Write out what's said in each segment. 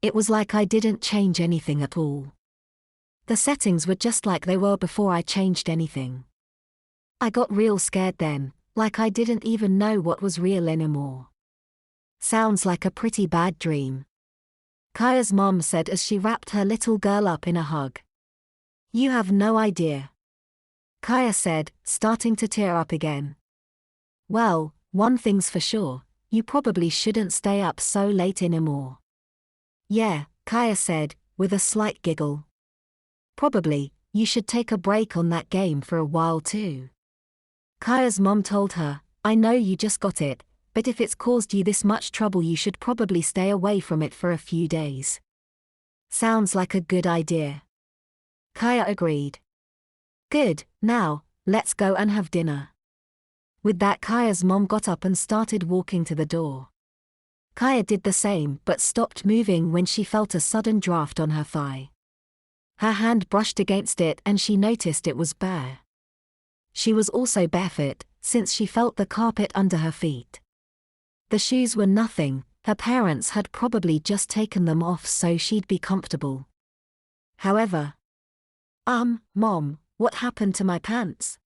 It was like I didn't change anything at all. The settings were just like they were before I changed anything. I got real scared then, like I didn't even know what was real anymore. Sounds like a pretty bad dream. Kaya's mom said as she wrapped her little girl up in a hug. You have no idea. Kaya said, starting to tear up again. Well, one thing's for sure, you probably shouldn't stay up so late anymore. Yeah, Kaya said, with a slight giggle. Probably, you should take a break on that game for a while too. Kaya's mom told her, I know you just got it, but if it's caused you this much trouble you should probably stay away from it for a few days. Sounds like a good idea. Kaya agreed. Good, now, let's go and have dinner. With that Kaya's mom got up and started walking to the door. Kaya did the same but stopped moving when she felt a sudden draft on her thigh. Her hand brushed against it and she noticed it was bare. She was also barefoot, since she felt the carpet under her feet. The shoes were nothing, her parents had probably just taken them off so she'd be comfortable. However, Mom, what happened to my pants?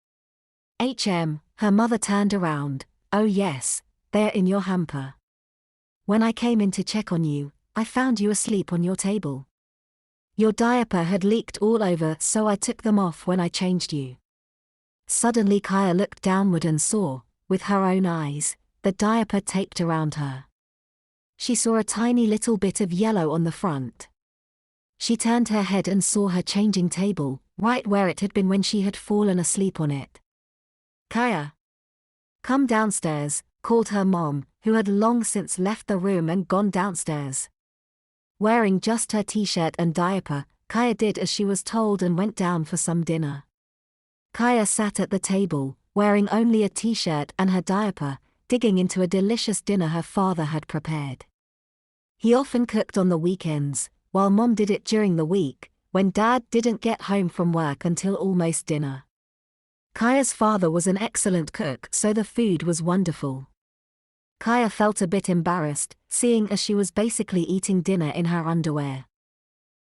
Her mother turned around. Oh yes, they're in your hamper. When I came in to check on you, I found you asleep on your table. Your diaper had leaked all over so I took them off when I changed you. Suddenly Kaya looked downward and saw, with her own eyes, the diaper taped around her. She saw a tiny little bit of yellow on the front. She turned her head and saw her changing table, right where it had been when she had fallen asleep on it. Kaya! Come downstairs, called her mom, who had long since left the room and gone downstairs. Wearing just her t-shirt and diaper, Kaya did as she was told and went down for some dinner. Kaya sat at the table, wearing only a t-shirt and her diaper, digging into a delicious dinner her father had prepared. He often cooked on the weekends, while Mom did it during the week, when Dad didn't get home from work until almost dinner. Kaya's father was an excellent cook so the food was wonderful. Kaya felt a bit embarrassed, seeing as she was basically eating dinner in her underwear.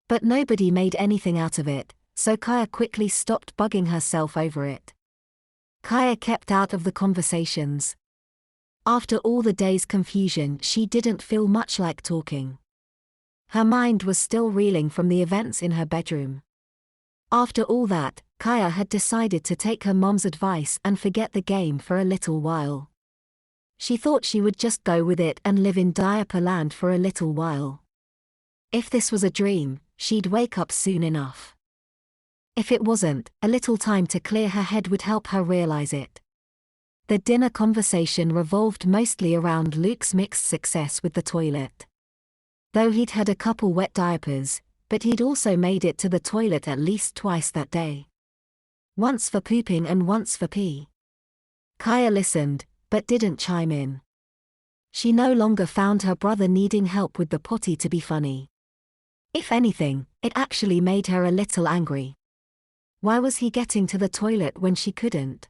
But nobody made anything out of it, so Kaya quickly stopped bugging herself over it. Kaya kept out of the conversations. After all the day's confusion she didn't feel much like talking. Her mind was still reeling from the events in her bedroom. After all that, Kaya had decided to take her mom's advice and forget the game for a little while. She thought she would just go with it and live in diaper land for a little while. If this was a dream, she'd wake up soon enough. If it wasn't, a little time to clear her head would help her realize it. The dinner conversation revolved mostly around Luke's mixed success with the toilet. Though he'd had a couple wet diapers, but he'd also made it to the toilet at least twice that day. Once for pooping and once for pee. Kaya listened, but didn't chime in. She no longer found her brother needing help with the potty to be funny. If anything, it actually made her a little angry. Why was he getting to the toilet when she couldn't?